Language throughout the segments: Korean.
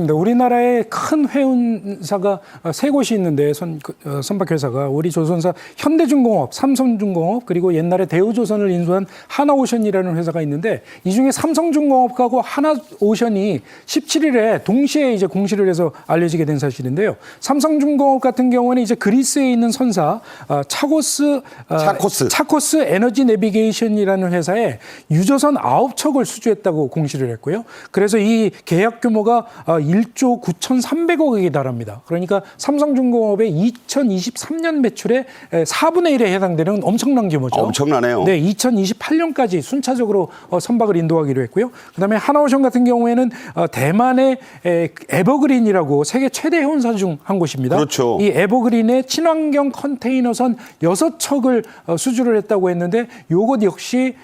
우리나라에 큰 회운사가 세 곳이 있는데 선박회사가 우리 조선사 현대중공업, 삼성중공업 그리고 옛날에 대우조선을 인수한 하나오션이라는 회사가 있는데 이 중에 삼성중공업하고 하나오션이 17일에 동시에 이제 공시를 해서 알려지게 된 사실인데요. 삼성중공업 같은 경우는 이제 그리스에 있는 선사 차코스 에너지 내비게이션이라는 회사에 유조선 9척을 수주했다고 공시를 했고요. 그래서 이 계약 규모가 1조 9,300억에 달합니다. 그러니까 삼성중공업의 2023년 매출의 4분의 1에 해당되는 엄청난 규모죠. 엄청나네요. 네, 2028년까지 순차적으로 선박을 인도하기로 했고요. 그다음에 하나오션 같은 경우에는 대만의 에버그린이라고 세계 최대 회원사 중 한 곳입니다. 그렇죠. 이 에버그린의 친환경 컨테이너선 6척을 수주를 했다고 했는데 이것 역시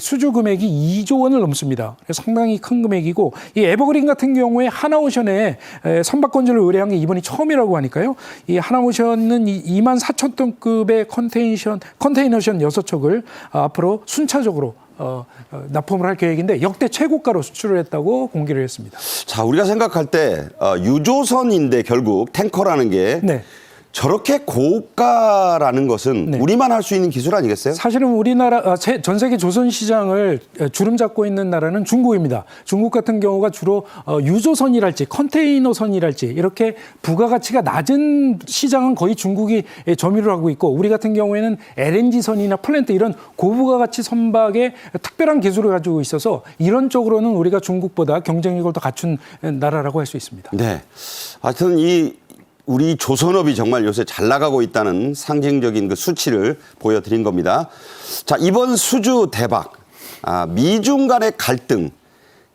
수주 금액이 2조 원을 넘습니다. 상당히 큰 금액이고 이 에버그린 같은 경우에 하나오션에 선박 건조를 의뢰한 게 이번이 처음이라고 하니까요. 이 하나오션은 24,000톤급의 컨테이너선 6척을 앞으로 순차적으로 납품을 할 계획인데 역대 최고가로 수출을 했다고 공개를 했습니다. 자, 우리가 생각할 때 유조선인데 결국 탱커라는 게 네. 저렇게 고가라는 것은 네. 우리만 할 수 있는 기술 아니겠어요? 사실은 우리나라 전 세계 조선 시장을 주름 잡고 있는 나라는 중국입니다. 중국 같은 경우가 주로 유조선이랄지 컨테이너선이랄지 이렇게 부가가치가 낮은 시장은 거의 중국이 점유를 하고 있고 우리 같은 경우에는 LNG선이나 플랜트 이런 고부가가치 선박에 특별한 기술을 가지고 있어서 이런 쪽으로는 우리가 중국보다 경쟁력을 더 갖춘 나라라고 할 수 있습니다. 네. 하여튼 우리 조선업이 정말 요새 잘 나가고 있다는 상징적인 그 수치를 보여드린 겁니다. 자, 이번 수주 대박, 미중 간의 갈등,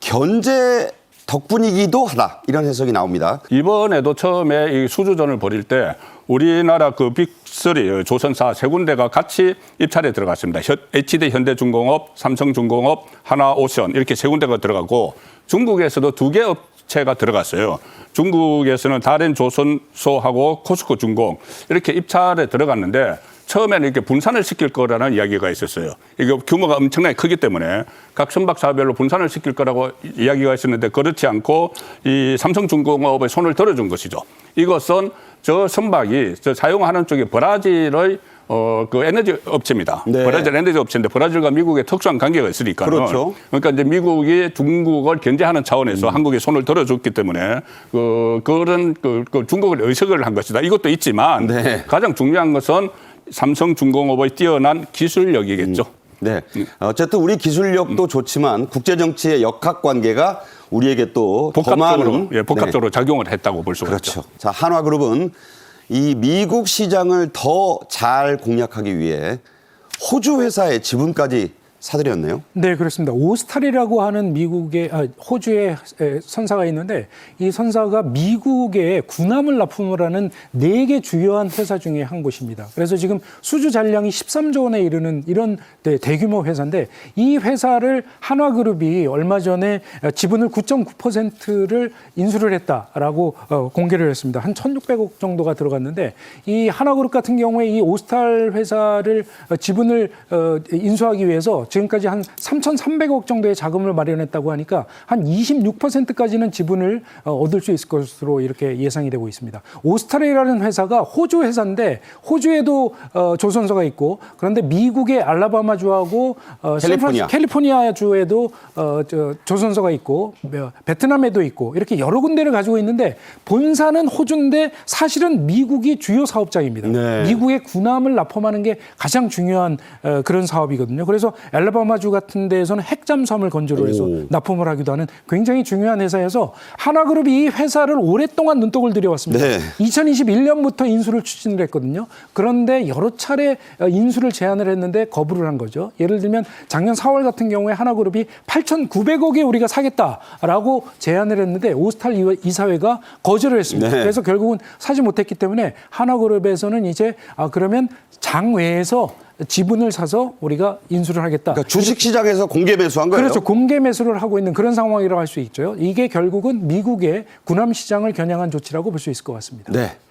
견제 덕분이기도 하다 이런 해석이 나옵니다. 이번에도 처음에 이 수주전을 벌일 때 우리나라 그 빅3 조선사 세 군데가 같이 입찰에 들어갔습니다. HD 현대중공업, 삼성중공업, 하나오션 이렇게 세 군데가 들어가고 중국에서도 2개 업체가 들어갔어요. 중국에서는 다른 조선소하고 코스코 중공 이렇게 입찰에 들어갔는데 처음에는 이렇게 분산을 시킬 거라는 이야기가 있었어요. 이게 규모가 엄청나게 크기 때문에 각 선박사별로 분산을 시킬 거라고 이야기가 있었는데 그렇지 않고 이 삼성중공업의 손을 들어준 것이죠. 이것은 저 선박이 사용하는 쪽이 브라질의 그 에너지 업체입니다. 네. 브라질 에너지 업체인데 브라질과 미국의 특수한 관계가 있으니까. 그렇죠. 그러니까 이제 미국이 중국을 견제하는 차원에서 한국에 손을 들어줬기 때문에 그런 중국을 의식을 한 것이다. 이것도 있지만 네. 가장 중요한 것은 삼성중공업의 뛰어난 기술력이겠죠. 네. 어쨌든 우리 기술력도 좋지만 국제정치의 역학관계가 우리에게 또 더 많은 복합적으로 작용을 했다고 볼 수가 있죠. 그렇죠. 자, 한화그룹은 이 미국 시장을 더 잘 공략하기 위해 호주 회사의 지분까지 사들였네요. 네, 그렇습니다. 오스탈이라고 하는 호주의 선사가 있는데 이 선사가 미국에 군함을 납품을 하는 4개 주요한 회사 중에 한 곳입니다. 그래서 지금 수주 잔량이 13조 원에 이르는 이런 대규모 회사인데 이 회사를 한화그룹이 얼마 전에 지분을 9.9%를 인수를 했다라고 공개를 했습니다. 한 1,600억 정도가 들어갔는데 이 한화그룹 같은 경우에 이 오스탈 회사를 지분을 인수하기 위해서 지금까지 한 3,300억 정도의 자금을 마련했다고 하니까 한 26%까지는 지분을 얻을 수 있을 것으로 이렇게 예상이 되고 있습니다. 오스트레일리아라는 회사가 호주 회사인데 호주에도 조선소가 있고 그런데 미국의 알라바마주하고 캘리포니아주에도 조선소가 있고 베트남에도 있고 이렇게 여러 군데를 가지고 있는데 본사는 호주인데 사실은 미국이 주요 사업장입니다. 네. 미국의 군함을 납품하는 게 가장 중요한 그런 사업이거든요. 그래서 알라바마주 같은 데에서는 핵잠수함을 건조를 해서 납품을 하기도 하는 굉장히 중요한 회사여서 한화그룹이 이 회사를 오랫동안 눈독을 들여왔습니다. 네. 2021년부터 인수를 추진을 했거든요. 그런데 여러 차례 인수를 제안을 했는데 거부를 한 거죠. 예를 들면 작년 4월 같은 경우에 한화그룹이 8,900억에 우리가 사겠다라고 제안을 했는데 오스탈 이사회가 거절을 했습니다. 네. 그래서 결국은 사지 못했기 때문에 한화그룹에서는 이제 그러면 장외에서 지분을 사서 우리가 인수를 하겠다. 그러니까 주식시장에서 공개 매수한 거예요? 그렇죠. 공개 매수를 하고 있는 그런 상황이라고 할 수 있죠. 이게 결국은 미국의 군함 시장을 겨냥한 조치라고 볼 수 있을 것 같습니다. 네.